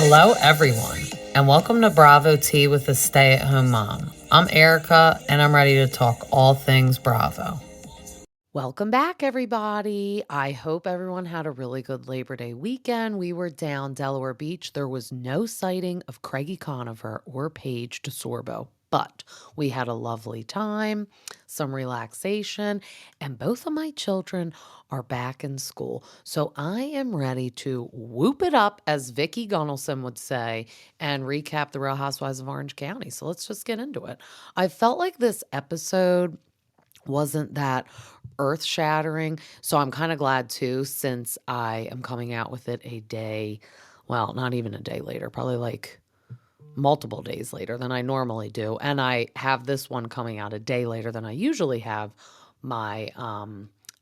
Hello, everyone, and welcome to Bravo Tea with a Stay-at-Home Mom. I'm Erica, and I'm ready to talk all things Bravo. Welcome back, everybody. I hope everyone had a really good Labor Day weekend. We were down Delaware Beach. There was no sighting of Craigie Conover or Paige DeSorbo, but we had a lovely time, some relaxation, and both of my children are back in school. So I am ready to whoop it up, as Vicki Gunnelson would say, and recap the Real Housewives of Orange County. So let's just get into it. I felt like this episode wasn't that earth shattering. So I'm kind of glad too, since I am coming out with it a day, well, not even a day later, probably like multiple days later than I normally do. And I have this one coming out a day later than I usually have my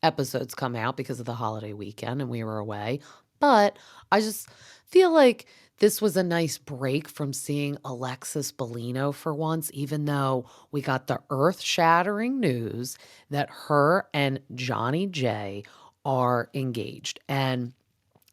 episodes come out because of the holiday weekend and we were away. But I just feel like this was a nice break from seeing Alexis Bellino for once, even though we got the earth-shattering news that her and Johnny J are engaged. And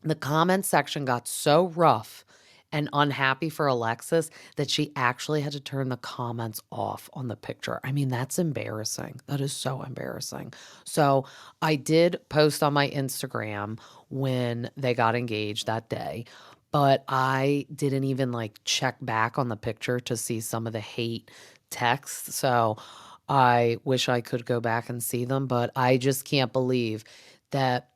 the comment section got so rough and unhappy for Alexis that she actually had to turn the comments off on the picture. I mean, that's embarrassing. That is so embarrassing. So I did post on my Instagram when they got engaged that day, but I didn't even like check back on the picture to see some of the hate texts. So I wish I could go back and see them, but I just can't believe that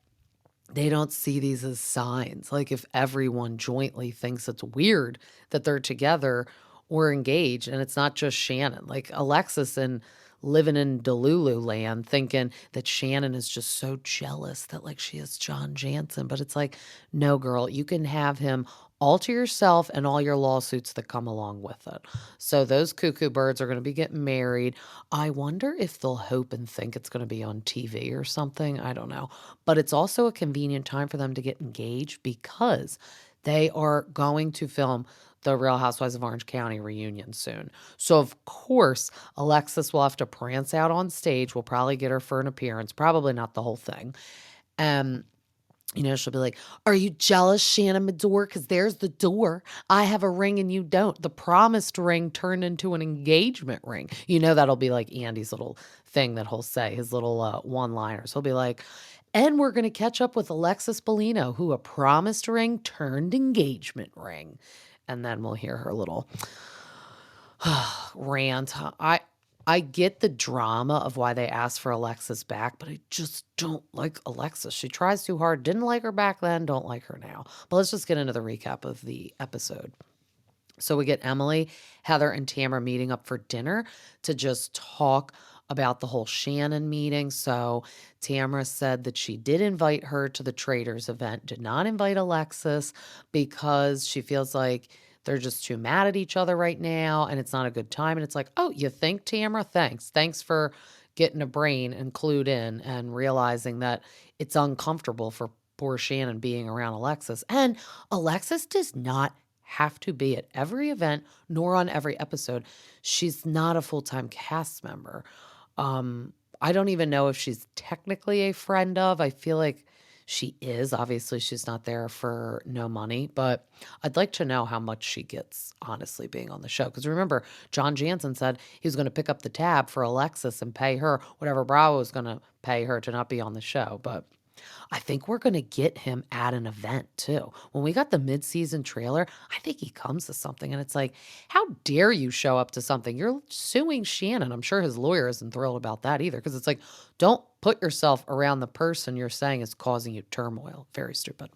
they don't see these as signs. Like, if everyone jointly thinks it's weird that they're together or engaged, and it's not just Shannon, like Alexis and living in Delulu land thinking that Shannon is just so jealous that like she has John Jansen. But it's like, no, girl, you can have him all to yourself and all your lawsuits that come along with it. So those cuckoo birds are going to be getting married. I wonder if they'll hope and think it's going to be on TV or something. I don't know. But it's also a convenient time for them to get engaged because they are going to film the Real Housewives of Orange County reunion soon. So, of course, Alexis will have to prance out on stage. We'll probably get her for an appearance, probably not the whole thing. Um, she'll be like, "Are you jealous, Shannon Medore? Because there's the door. I have a ring and you don't. The promised ring turned into an engagement ring." That'll be like Andy's little thing that he'll say, his little one-liners. He'll be like, "And we're going to catch up with Alexis Bellino, who a promised ring turned engagement ring." And then we'll hear her little rant. I get the drama of why they asked for Alexis back, but I just don't like Alexis. She tries too hard. Didn't like her back then, don't like her now. But let's just get into the recap of the episode. So we get Emily, Heather, and Tamara meeting up for dinner to just talk about the whole Shannon meeting. So Tamara said that she did invite her to the Traitors event, did not invite Alexis because she feels like they're just too mad at each other right now and it's not a good time. And it's like, oh, you think, Tamara? Thanks. Thanks for getting a brain and clued in and realizing that it's uncomfortable for poor Shannon being around Alexis. And Alexis does not have to be at every event nor on every episode. She's not a full-time cast member. I don't even know if she's technically a friend of. I feel like she is. Obviously, she's not there for no money, but I'd like to know how much she gets, honestly, being on the show. Because remember, John Jansen said he was going to pick up the tab for Alexis and pay her whatever Bravo was going to pay her to not be on the show. But I think we're going to get him at an event too. When we got the mid-season trailer, I think he comes to something and it's like, how dare you show up to something? You're suing Shannon. I'm sure his lawyer isn't thrilled about that either because it's like, don't put yourself around the person you're saying is causing you turmoil. Very stupid.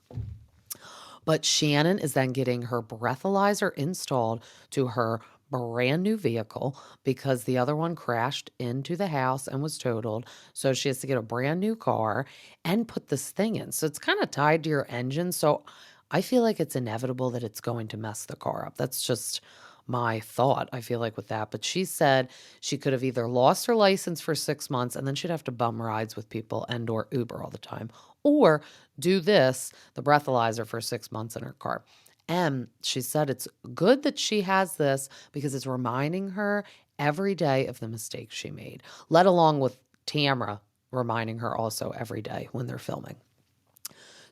But Shannon is then getting her breathalyzer installed to her brand new vehicle because the other one crashed into the house and was totaled. So she has to get a brand new car and put this thing in. So it's kind of tied to your engine. So I feel like it's inevitable that it's going to mess the car up. That's just my thought, I feel like, with that. But she said she could have either lost her license for 6 months and then she'd have to bum rides with people and or Uber all the time, or do this, the breathalyzer, for 6 months in her car. And she said it's good that she has this because it's reminding her every day of the mistakes she made, let along with Tamara reminding her also every day when they're filming.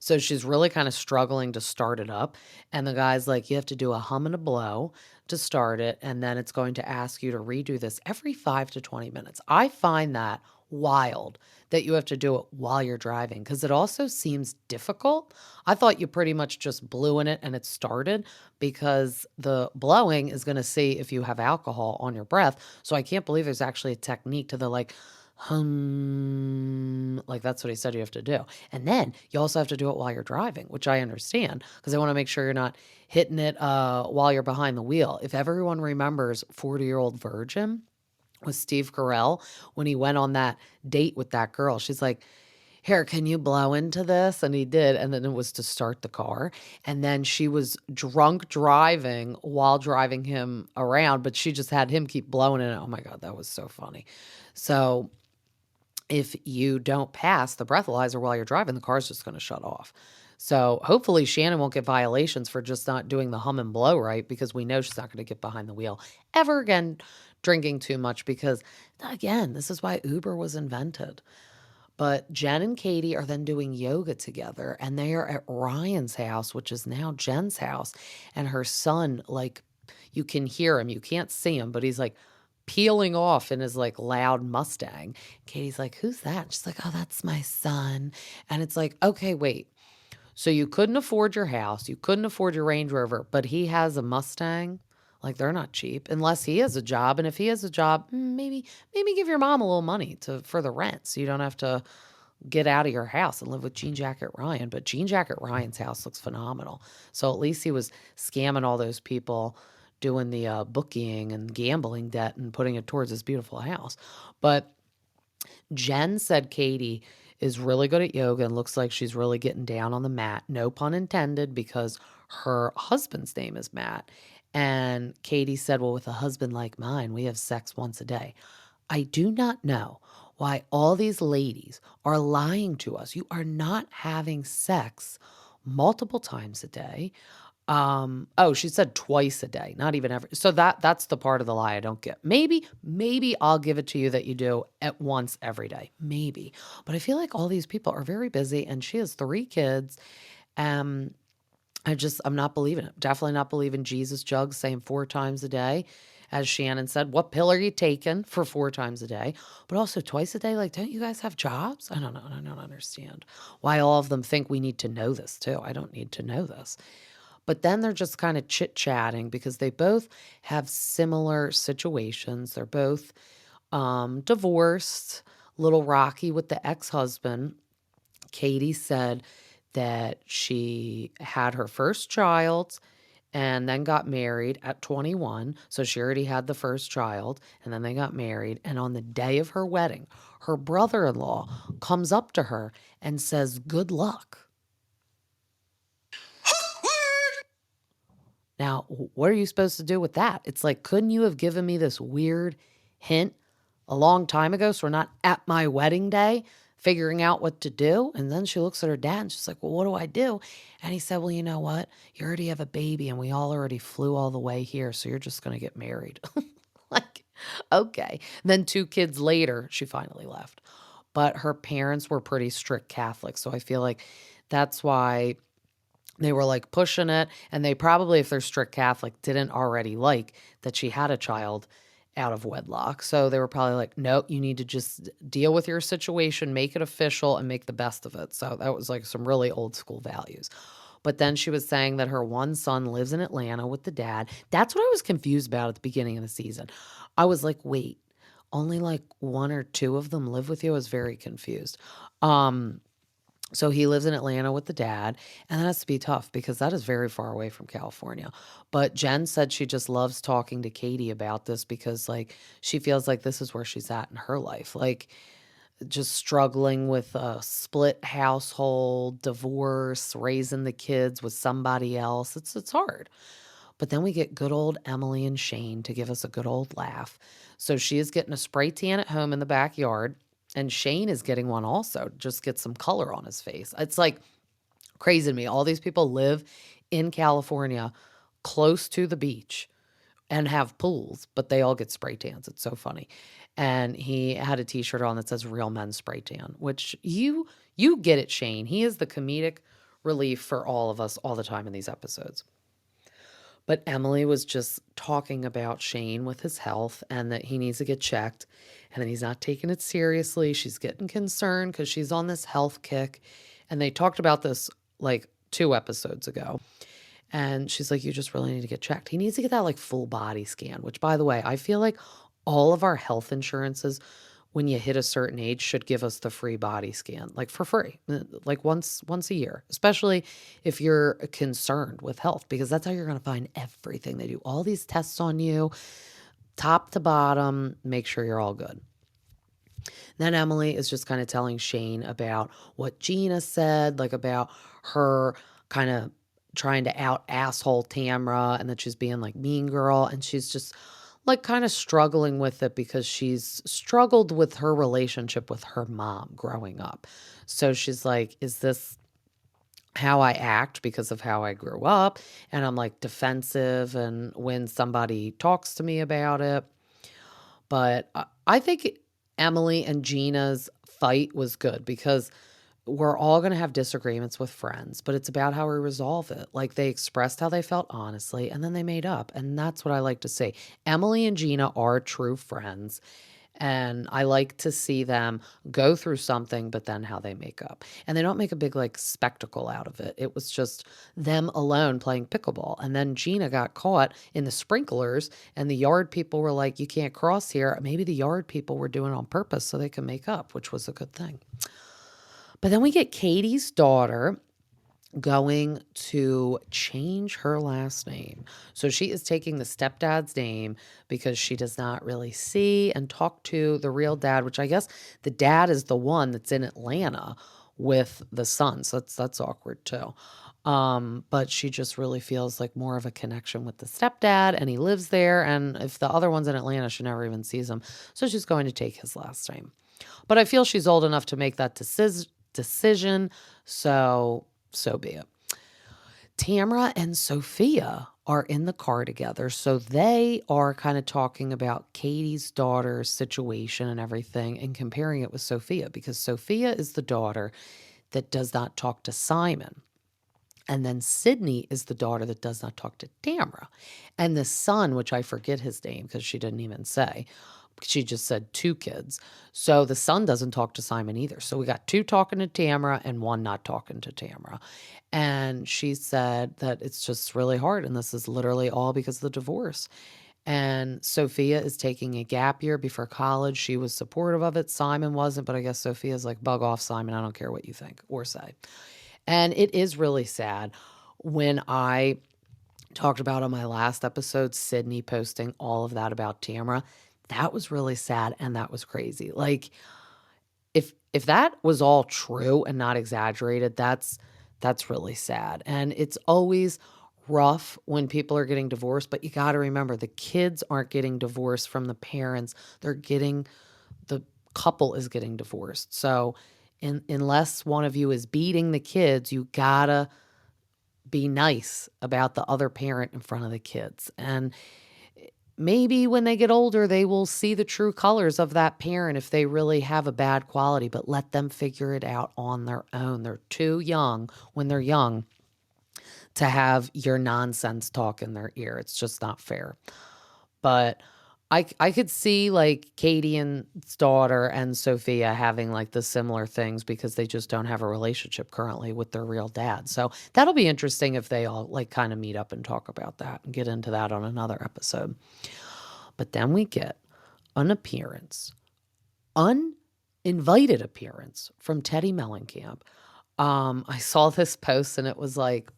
So she's really kind of struggling to start it up. And the guy's like, you have to do a hum and a blow to start it. And then it's going to ask you to redo this every 5 to 20 minutes. I find that wild that you have to do it while you're driving because it also seems difficult. I thought you pretty much just blew in it and it started because the blowing is going to see if you have alcohol on your breath. So I can't believe there's actually a technique to the like, like that's what he said you have to do. And then you also have to do it while you're driving, which I understand because I want to make sure you're not hitting it while you're behind the wheel. If everyone remembers 40-Year-Old Virgin with Steve Carell, when he went on that date with that girl, she's like, here, can you blow into this? And he did. And then it was to start the car. And then she was drunk driving while driving him around, but she just had him keep blowing in it. Oh my God, that was so funny. So if you don't pass the breathalyzer while you're driving, the car's just going to shut off. So hopefully Shannon won't get violations for just not doing the hum and blow right, because we know she's not going to get behind the wheel ever again drinking too much, because again, this is why Uber was invented. But Jen and Katie are then doing yoga together, and they are at Ryan's house, which is now Jen's house. And her son, like, you can hear him, you can't see him, but he's like peeling off in his like loud Mustang. Katie's like, who's that? She's like, oh, that's my son. And it's like, okay, wait. So you couldn't afford your house, you couldn't afford your Range Rover, but he has a Mustang. Like, they're not cheap unless he has a job. And if he has a job, maybe give your mom a little money for the rent so you don't have to get out of your house and live with Jean Jacket Ryan. But Jean Jacket Ryan's house looks phenomenal. So at least he was scamming all those people doing the booking and gambling debt and putting it towards his beautiful house. But Jen said Katie is really good at yoga and looks like she's really getting down on the mat. No pun intended, because her husband's name is Matt. And Katie said, well, with a husband like mine, we have sex once a day. I do not know why all these ladies are lying to us. You are not having sex multiple times a day. Oh, she said twice a day, not even every. So that's the part of the lie I don't get. Maybe I'll give it to you that you do at once every day. Maybe. But I feel like all these people are very busy, and she has 3 kids. Um, I'm not believing it. Definitely not believing Jesus jugs saying 4 times a day. As Shannon said, what pill are you taking for 4 times a day? But also twice a day. Like, don't you guys have jobs? I don't know. I don't understand why all of them think we need to know this too. I don't need to know this. But then they're just kind of chit-chatting because they both have similar situations. They're both divorced, little rocky with the ex-husband. Katie said that she had her first child and then got married at 21. So she already had the first child, and then they got married. And on the day of her wedding, her brother-in-law comes up to her and says, good luck. Now, what are you supposed to do with that? It's like, couldn't you have given me this weird hint a long time ago so we're not at my wedding day figuring out what to do? And then she looks at her dad and she's like, well, what do I do? And he said, well, you know what? You already have a baby and we all already flew all the way here, so you're just going to get married. Like, okay. And then 2 kids later, she finally left. But her parents were pretty strict Catholics, so I feel like that's why they were like pushing it. And they probably, if they're strict Catholic, didn't already like that she had a child out of wedlock. So they were probably like, nope, you need to just deal with your situation, make it official, and make the best of it. So that was like some really old school values. But then she was saying that her one son lives in Atlanta with the dad. That's what I was confused about at the beginning of the season. I was like, wait, only like 1 or 2 of them live with you? I was very confused. So he lives in Atlanta with the dad, and that has to be tough because that is very far away from California. But Jen said she just loves talking to Katie about this because, like, she feels like this is where she's at in her life. Like, just struggling with a split household, divorce, raising the kids with somebody else. It's hard. But then we get good old Emily and Shane to give us a good old laugh. So she is getting a spray tan at home in the backyard. And Shane is getting one also, just get some color on his face. It's like crazy to me. All these people live in California close to the beach and have pools, but they all get spray tans. It's so funny. And he had a t-shirt on that says real men spray tan, which you get it, Shane. He is the comedic relief for all of us all the time in these episodes. But Emily was just talking about Shane with his health and that he needs to get checked and that he's not taking it seriously. She's getting concerned because she's on this health kick. And they talked about this like 2 episodes ago. And she's like, you just really need to get checked. He needs to get that like full body scan, which by the way, I feel like all of our health insurances, when you hit a certain age, should give us the free body scan, like for free, like once a year, especially if you're concerned with health, because that's how you're going to find everything. They do all these tests on you, top to bottom, make sure you're all good. Then Emily is just kind of telling Shane about what Gina said, like about her kind of trying to out asshole Tamra and that she's being like mean girl. And she's just like kind of struggling with it because she's struggled with her relationship with her mom growing up. So she's like, is this how I act because of how I grew up? And I'm like defensive and when somebody talks to me about it. But I think Emily and Gina's fight was good because we're all going to have disagreements with friends, but it's about how we resolve it. Like they expressed how they felt honestly, and then they made up. And that's what I like to see. Emily and Gina are true friends. And I like to see them go through something, but then how they make up. And they don't make a big like spectacle out of it. It was just them alone playing pickleball. And then Gina got caught in the sprinklers, and the yard people were like, you can't cross here. Maybe the yard people were doing it on purpose so they can make up, which was a good thing. But then we get Katie's daughter going to change her last name. So she is taking the stepdad's name because she does not really see and talk to the real dad, which I guess the dad is the one that's in Atlanta with the son. So that's awkward too. But she just really feels like more of a connection with the stepdad, and he lives there. And if the other one's in Atlanta, she never even sees him. So she's going to take his last name. But I feel she's old enough to make that decision. So be it. Tamra and Sophia are in the car together. So they are kind of talking about Katie's daughter's situation and everything and comparing it with Sophia, because Sophia is the daughter that does not talk to Simon. And then Sydney is the daughter that does not talk to Tamra. And the son, which I forget his name because she didn't even say, she just said 2 kids. So the son doesn't talk to Simon either. So we got 2 talking to Tamra and 1 not talking to Tamra. And she said that it's just really hard. And this is literally all because of the divorce. And Sophia is taking a gap year before college. She was supportive of it. Simon wasn't, but I guess Sophia's like, bug off, Simon. I don't care what you think or say. And it is really sad. When I talked about on my last episode, Sydney posting all of that about Tamra, that was really sad and that was crazy. Like if that was all true and not exaggerated, that's really sad. And it's always rough when people are getting divorced, but you got to remember the kids aren't getting divorced from the parents. The couple is getting divorced. So unless one of you is beating the kids, you got to be nice about the other parent in front of the kids. And maybe when they get older, they will see the true colors of that parent if they really have a bad quality, but let them figure it out on their own. They're too young when they're young to have your nonsense talk in their ear. It's just not fair. But I could see like Katie and his daughter and Sophia having like the similar things because they just don't have a relationship currently with their real dad. So that'll be interesting if they all like kind of meet up and talk about that and get into that on another episode. But then we get an appearance, uninvited appearance from Teddi Mellencamp. I saw this post and it was like,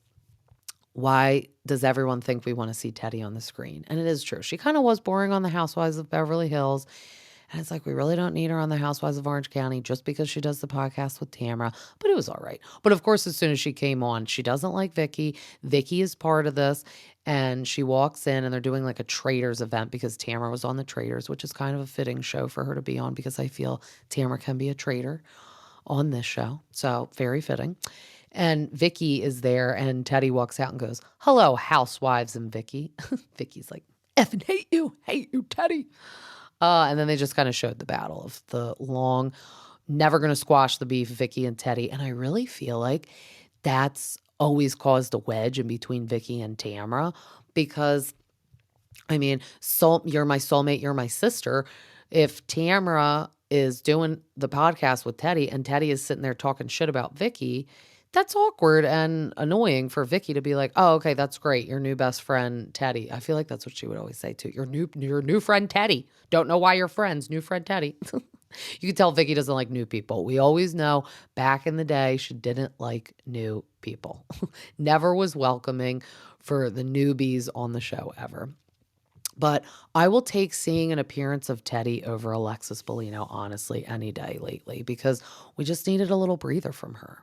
why does everyone think we want to see Teddi on the screen? And it is true. She kind of was boring on the Housewives of Beverly Hills. And it's like, we really don't need her on the Housewives of Orange County just because she does the podcast with Tamra. But it was all right. But of course, as soon as she came on, she doesn't like Vicky. Vicky is part of this. And she walks in and they're doing like a Traitors event because Tamra was on the Traitors, which is kind of a fitting show for her to be on because I feel Tamra can be a traitor on this show. So very fitting. And Vicky is there and Teddi walks out and goes, hello, housewives and Vicky. Vicky's like, effing hate you, Teddi. And then they just kind of showed the battle of the long, never going to squash the beef, Vicky and Teddi. And I really feel like that's always caused a wedge in between Vicky and Tamra because, I mean, you're my soulmate, you're my sister. If Tamra is doing the podcast with Teddy and Teddy is sitting there talking shit about Vicky, that's awkward and annoying for Vicky to be like, "Oh, okay, that's great. Your new best friend, Teddy." I feel like that's what she would always say too. Your new friend Teddy. Don't know why you're friends. New friend Teddy. You can tell Vicky doesn't like new people. We always know back in the day she didn't like new people. Never was welcoming for the newbies on the show ever. But I will take seeing an appearance of Teddy over Alexis Bellino, honestly, any day lately, because we just needed a little breather from her.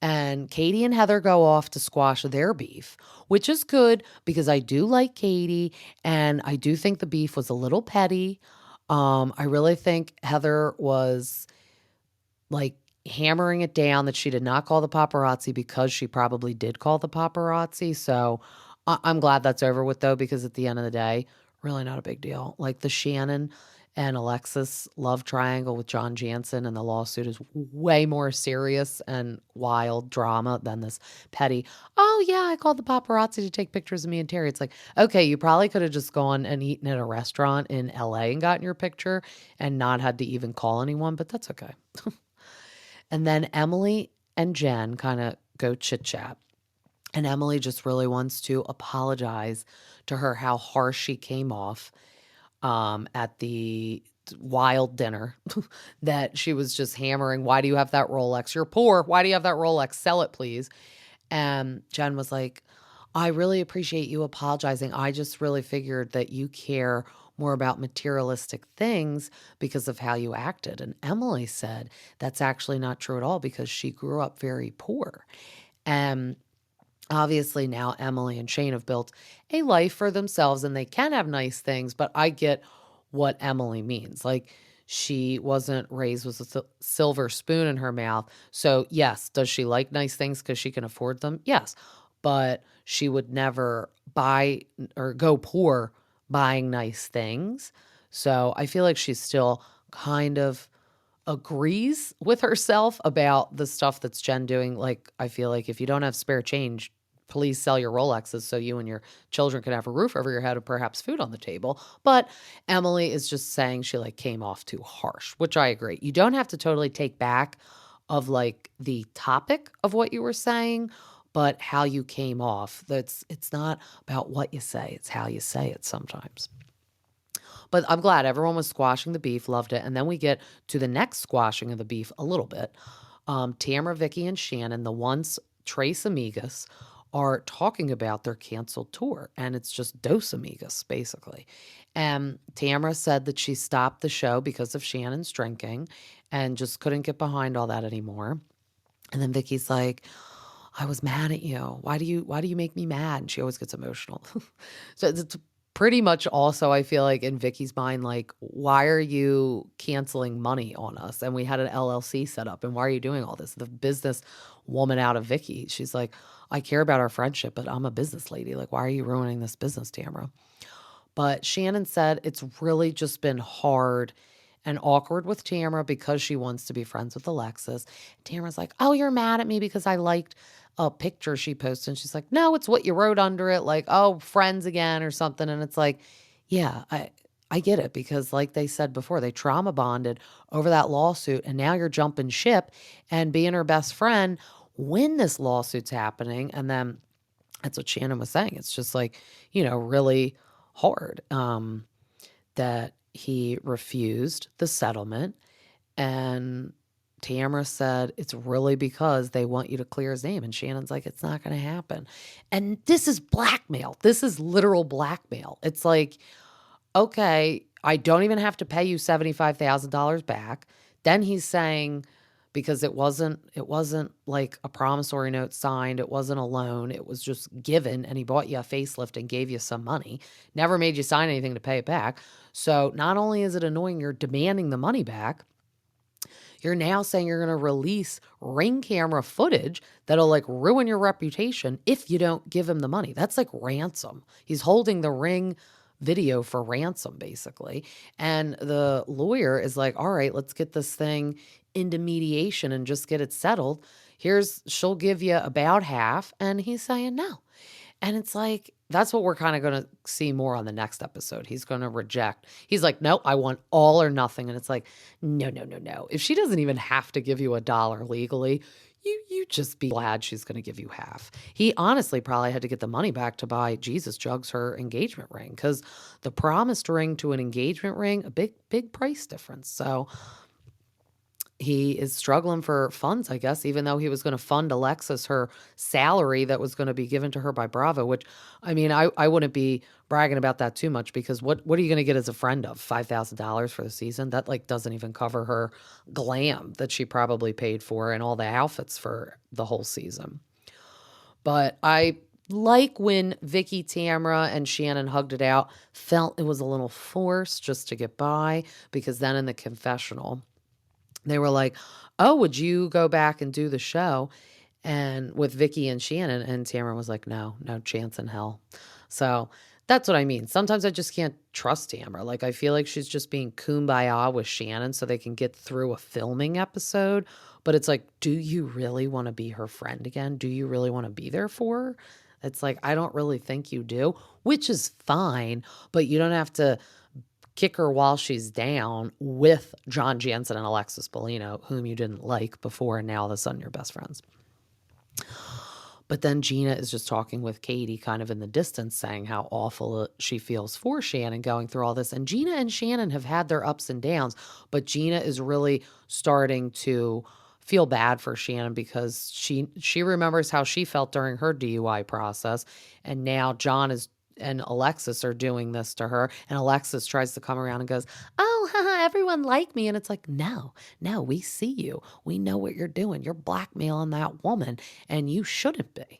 And Katie and Heather go off to squash their beef, which is good because I do like Katie and I do think the beef was a little petty. I really think Heather was like hammering it down that she did not call the paparazzi because she probably did call the paparazzi. So I'm glad that's over with though, because at the end of the day, really not a big deal. Like the Shannon and Alexis love triangle with John Jansen and the lawsuit is way more serious and wild drama than this petty, "Oh yeah, I called the paparazzi to take pictures of me and Terry." It's like, okay, you probably could have just gone and eaten at a restaurant in LA and gotten your picture and not had to even call anyone, but that's okay. And then Emily and Jen kind of go chit chat. And Emily just really wants to apologize to her how harsh she came off at the wild dinner that she was just hammering. "Why do you have that Rolex? You're poor. Why do you have that Rolex? Sell it, please." And Jen was like, "I really appreciate you apologizing. I just really figured that you care more about materialistic things because of how you acted." And Emily said that's actually not true at all because she grew up very poor. And obviously now Emily and Shane have built a life for themselves and they can have nice things, but I get what Emily means. Like she wasn't raised with a silver spoon in her mouth. So yes, does she like nice things because she can afford them? Yes. But she would never buy or go poor buying nice things. So I feel like she's still kind of agrees with herself about the stuff that's Jen doing. Like, I feel like if you don't have spare change, please sell your Rolexes so you and your children can have a roof over your head and perhaps food on the table. But Emily is just saying she like came off too harsh, which I agree. You don't have to totally take back of like the topic of what you were saying, but how you came off. It's not about what you say, it's how you say it sometimes. But I'm glad everyone was squashing the beef, loved it. And then we get to the next squashing of the beef a little bit. Tamara, Vicky, and Shannon, the once Tres Amigas, are talking about their canceled tour. And it's just Dos Amigas, basically. And Tamara said that she stopped the show because of Shannon's drinking and just couldn't get behind all that anymore. And then Vicky's like, "I was mad at you. Why do you make me mad?" And she always gets emotional. So it's pretty much also, I feel like in Vicky's mind, like, why are you canceling money on us? And we had an LLC set up, and why are you doing all this? The business woman out of Vicky, she's like, "I care about our friendship, but I'm a business lady. Like, why are you ruining this business, Tamara?" But Shannon said it's really just been hard and awkward with Tamara because she wants to be friends with Alexis. Tamara's like, "Oh, you're mad at me because I liked a picture she posted." And she's like, "No, it's what you wrote under it. Like, oh, friends again or something." And it's like, yeah, I get it because like they said before, they trauma bonded over that lawsuit. And now you're jumping ship and being her best friend when this lawsuit's happening. And then that's what Shannon was saying. It's just like, really hard that he refused the settlement. And Tamara said it's really because they want you to clear his name. And Shannon's like, it's not going to happen. And this is blackmail. This is literal blackmail. It's like, okay, I don't even have to pay you $75,000 back. Then he's saying, because it wasn't like a promissory note signed, it wasn't a loan, it was just given, and he bought you a facelift and gave you some money, never made you sign anything to pay it back. So not only is it annoying, you're demanding the money back, you're now saying you're going to release Ring camera footage that'll like ruin your reputation if you don't give him the money. That's like ransom. He's holding the Ring video for ransom, basically. And the lawyer is like, all right, let's get this thing into mediation and just get it settled. she'll give you about half. And he's saying no. And it's like, that's what we're kind of going to see more on the next episode. He's going to reject. He's like, no, I want all or nothing. And it's like, no, no, no, no. If she doesn't even have to give you $1 legally, you just be glad she's going to give you half. He honestly probably had to get the money back to buy Jesus Jugs her engagement ring, because the promised ring to an engagement ring, a big price difference. So he is struggling for funds, I guess, even though he was going to fund Alexis her salary that was going to be given to her by Bravo, which, I mean, I wouldn't be bragging about that too much, because what are you going to get as a friend of? $5,000 for the season? That like doesn't even cover her glam that she probably paid for and all the outfits for the whole season. But I like when Vicky, Tamra, and Shannon hugged it out, felt it was a little forced just to get by, because then in the confessional, they were like, oh, would you go back and do the show? And with Vicky and Shannon, and Tamara was like, no chance in hell. So that's what I mean. Sometimes I just can't trust Tamara. Like, I feel like she's just being kumbaya with Shannon so they can get through a filming episode. But it's like, do you really want to be her friend again? Do you really want to be there for her? It's like, I don't really think you do, which is fine, but you don't have to kick her while she's down with John Jansen and Alexis Bellino, whom you didn't like before, and now all of a sudden you're best friends. But then Gina is just talking with Katie kind of in the distance, saying how awful she feels for Shannon going through all this. And Gina and Shannon have had their ups and downs, but Gina is really starting to feel bad for Shannon, because she remembers how she felt during her DUI process, and now John and Alexis are doing this to her, and Alexis tries to come around and goes, oh, haha, everyone like me. And it's like, no, we see you. We know what you're doing. You're blackmailing that woman, and you shouldn't be.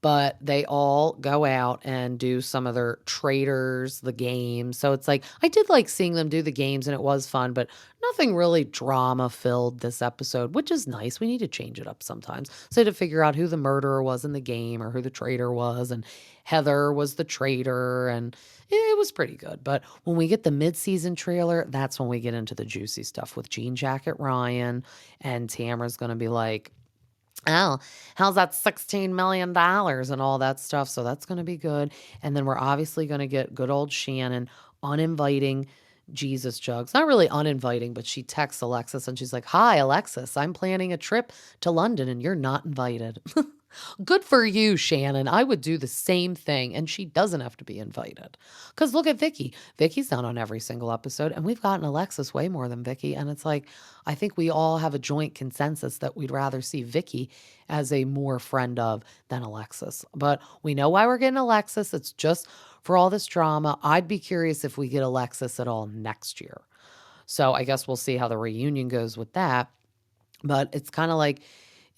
But they all go out and do some of their Traitors, the games. So it's like, I did like seeing them do the games, and it was fun, but nothing really drama filled this episode, which is nice. We need to change it up sometimes. So to figure out who the murderer was in the game, or who the traitor was, and Heather was the traitor, and it was pretty good. But when we get the mid-season trailer, that's when we get into the juicy stuff with Jean Jacket Ryan, and Tamara's going to be like, oh, how's that $16 million and all that stuff? So that's going to be good. And then we're obviously going to get good old Shannon uninviting Jesus Jugs. Not really uninviting, but she texts Alexis and she's like, hi, Alexis, I'm planning a trip to London and you're not invited. Good for you, Shannon. I would do the same thing, and she doesn't have to be invited. Because look at Vicky. Vicky's not on every single episode, and we've gotten Alexis way more than Vicky. And it's like, I think we all have a joint consensus that we'd rather see Vicky as a more friend of than Alexis. But we know why we're getting Alexis. It's just for all this drama. I'd be curious if we get Alexis at all next year. So I guess we'll see how the reunion goes with that. But it's kind of like,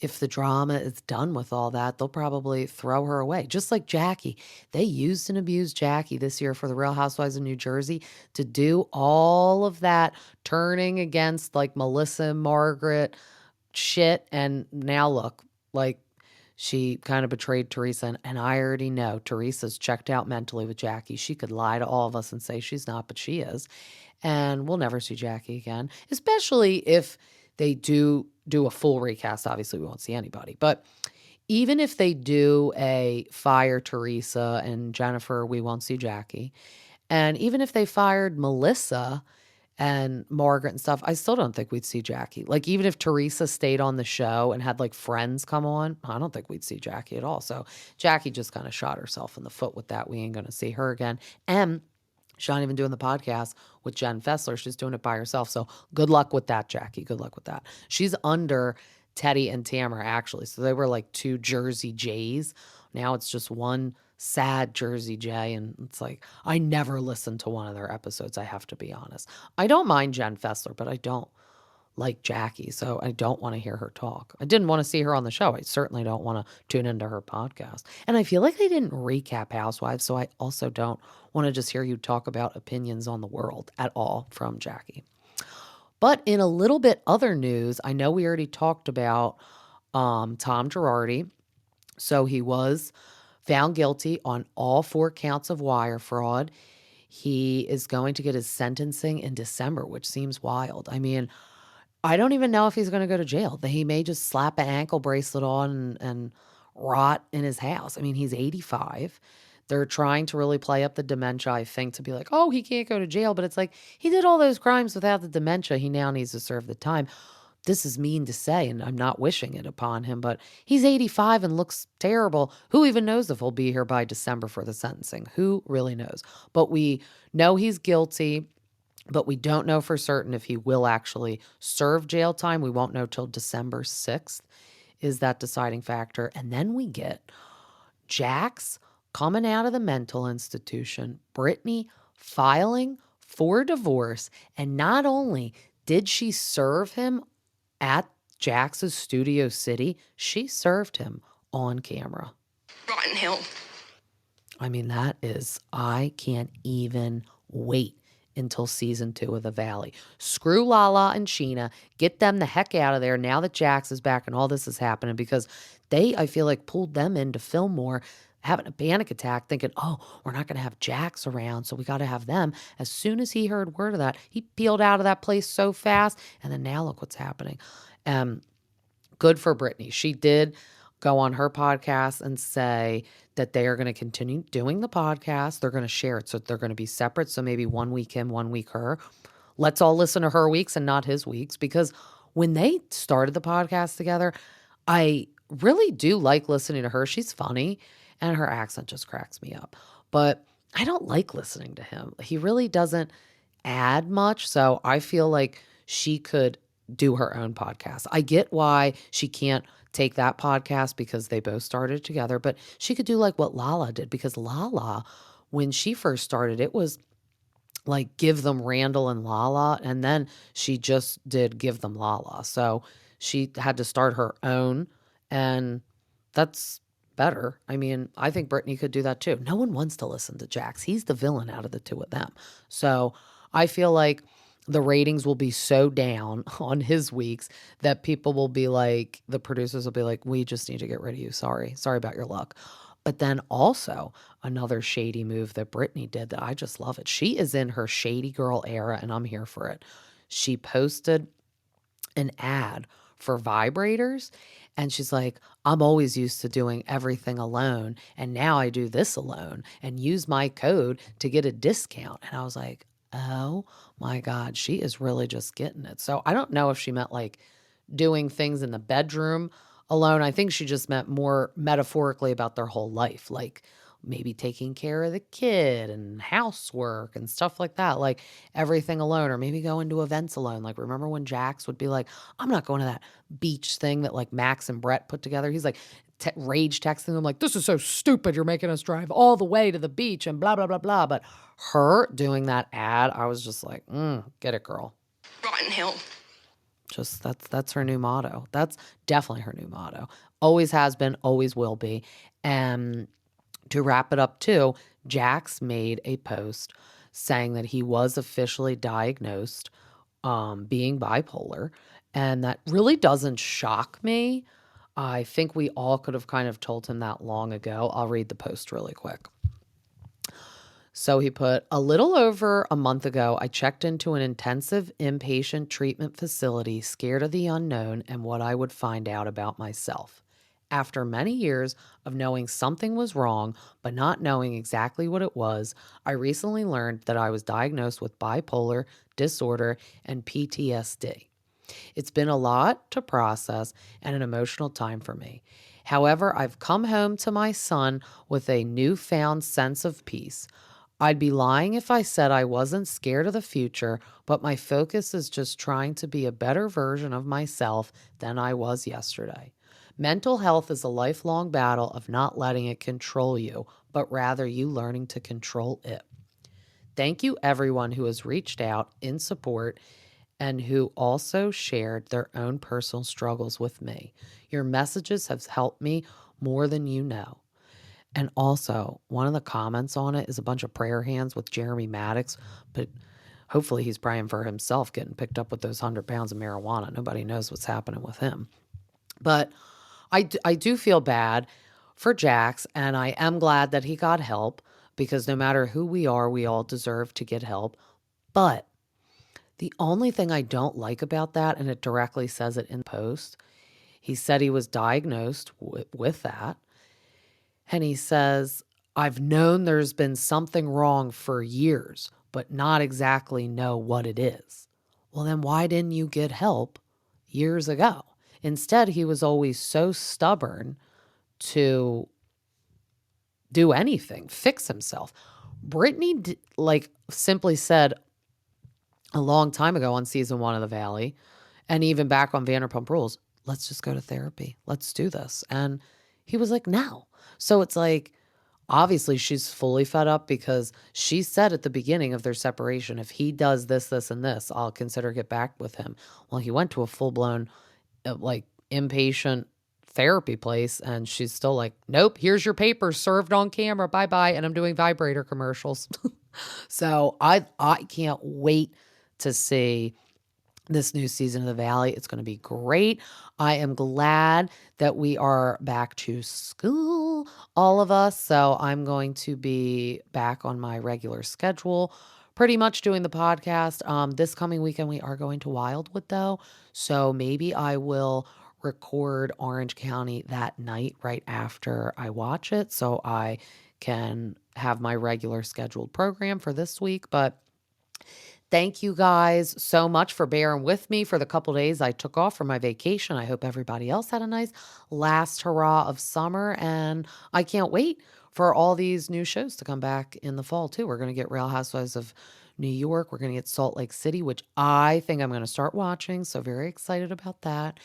if the drama is done with all that, they'll probably throw her away. Just like Jackie. They used and abused Jackie this year for the Real Housewives of New Jersey to do all of that turning against like Melissa and Margaret shit. And now look, like, she kind of betrayed Teresa. And I already know Teresa's checked out mentally with Jackie. She could lie to all of us and say she's not, but she is. And we'll never see Jackie again, especially if they do a full recast. Obviously, we won't see anybody. But even if they do a fire Teresa and Jennifer, we won't see Jackie. And even if they fired Melissa and Margaret and stuff, I still don't think we'd see Jackie. Like, even if Teresa stayed on the show and had like friends come on, I don't think we'd see Jackie at all. So Jackie just kind of shot herself in the foot with that. We ain't going to see her again. And she's not even doing the podcast with Jen Fessler. She's doing it by herself. So good luck with that, Jackie. Good luck with that. She's under Teddy and Tamara, actually. So they were like two Jersey Jays. Now it's just one sad Jersey Jay. And it's like, I never listened to one of their episodes, I have to be honest. I don't mind Jen Fessler, but I don't like Jackie, so I don't want to hear her talk. I didn't want to see her on the show. I certainly don't want to tune into her podcast. And I feel like they didn't recap Housewives, so I also don't want to just hear you talk about opinions on the world at all from Jackie. But in a little bit other news, I know we already talked about Tom Girardi. So he was found guilty on all 4 counts of wire fraud. He is going to get his sentencing in December, which seems wild. I mean, I don't even know if he's going to go to jail. He may just slap an ankle bracelet on and rot in his house. I mean, he's 85. They're trying to really play up the dementia, I think, to be like, oh, he can't go to jail. But it's like, he did all those crimes without the dementia. He now needs to serve the time. This is mean to say, and I'm not wishing it upon him, but he's 85 and looks terrible. Who even knows if he'll be here by December for the sentencing? Who really knows? But we know he's guilty, but we don't know for certain if he will actually serve jail time. We won't know till December 6th is that deciding factor. And then we get Jax coming out of the mental institution, Brittany filing for divorce. And not only did she serve him at Jax's Studio City, she served him on camera. Rotten Hill. I mean, I can't even wait until season 2 of The Valley. Screw Lala and Sheena. Get them the heck out of there now that Jax is back and all this is happening, because they, I feel like, pulled them in to film more, having a panic attack, thinking, oh, we're not going to have Jax around, so we got to have them. As soon as he heard word of that, he peeled out of that place so fast, and then now look what's happening. Good for Brittany. She did go on her podcast and say that they are going to continue doing the podcast. They're going to share it. So they're going to be separate. So maybe 1 week him, 1 week her. Let's all listen to her weeks and not his weeks, because when they started the podcast together, I really do like listening to her. She's funny and her accent just cracks me up. But I don't like listening to him. He really doesn't add much. So I feel like she could do her own podcast. I get why she can't take that podcast because they both started together, but she could do like what Lala did, because Lala, when she first started, it was like Give Them Randall and Lala, and then she just did Give Them Lala. So she had to start her own, and that's better. I mean, I think Brittany could do that too. No one wants to listen to Jax. He's the villain out of the two of them. So I feel like the ratings will be so down on his weeks that people will be like, the producers will be like, we just need to get rid of you. Sorry about your luck. But then also another shady move that Brittany did that I just love it. She is in her shady girl era and I'm here for it. She posted an ad for vibrators and she's like, I'm always used to doing everything alone, and now I do this alone and use my code to get a discount. And I was like, oh my God, she is really just getting it. So I don't know if she meant like doing things in the bedroom alone. I think she just meant more metaphorically about their whole life, like maybe taking care of the kid and housework and stuff like that, like everything alone, or maybe going to events alone. Like, remember when Jax would be like, I'm not going to that beach thing that like Max and Brett put together? He's like rage texting them like, this is so stupid. You're making us drive all the way to the beach and blah, blah, blah, blah. But her doing that ad, I was just like, get it, girl. Rotten Hill. Just that's her new motto. That's definitely her new motto. Always has been, always will be. And to wrap it up too, Jax made a post saying that he was officially diagnosed being bipolar. And that really doesn't shock me. I think we all could have kind of told him that long ago. I'll read the post really quick. So he put, a little over a month ago, I checked into an intensive inpatient treatment facility, scared of the unknown and what I would find out about myself. After many years of knowing something was wrong, but not knowing exactly what it was, I recently learned that I was diagnosed with bipolar disorder and PTSD. It's been a lot to process and an emotional time for me. However, I've come home to my son with a newfound sense of peace. I'd be lying if I said I wasn't scared of the future, but my focus is just trying to be a better version of myself than I was yesterday. Mental health is a lifelong battle of not letting it control you, but rather you learning to control it. Thank you, everyone who has reached out in support and who also shared their own personal struggles with me. Your messages have helped me more than you know. And also, one of the comments on it is a bunch of prayer hands with Jeremy Maddox, but hopefully he's praying for himself getting picked up with those 100 pounds of marijuana. Nobody knows what's happening with him. But I do feel bad for Jax, and I am glad that he got help, because no matter who we are, we all deserve to get help. But The only thing I don't like about that, and it directly says it in the post, he said he was diagnosed with that. And he says, I've known there's been something wrong for years, but not exactly know what it is. Well, then why didn't you get help years ago? Instead, he was always so stubborn to do anything, fix himself. Brittany, simply said a long time ago on season 1 of The Valley, and even back on Vanderpump Rules, let's just go to therapy. Let's do this. And he was like, no. So it's like, obviously she's fully fed up because she said at the beginning of their separation, if he does this, this, and this, I'll consider get back with him. Well, he went to a full-blown, inpatient therapy place, and she's still like, nope, here's your papers served on camera. Bye-bye. And I'm doing vibrator commercials. So I can't wait to see this new season of The Valley. It's going to be great. I am glad that we are back to school, all of us. So I'm going to be back on my regular schedule, pretty much doing the podcast. This coming weekend, we are going to Wildwood, though. So maybe I will record Orange County that night right after I watch it, so I can have my regular scheduled program for this week. But thank you guys so much for bearing with me for the couple days I took off for my vacation. I hope everybody else had a nice last hurrah of summer, and I can't wait for all these new shows to come back in the fall too. We're going to get Real Housewives of New York. We're going to get Salt Lake City, which I think I'm going to start watching, so very excited about that.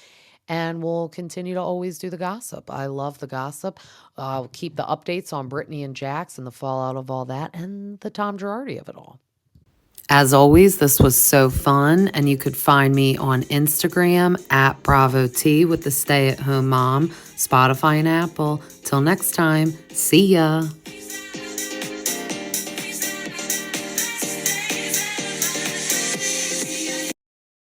And we'll continue to always do the gossip. I love the gossip. I'll keep the updates on Brittany and Jax and the fallout of all that and the Tom Girardi of it all. As always, this was so fun, and you could find me on Instagram at Bravo T with the Stay at Home Mom, Spotify and Apple. Till next time, see ya.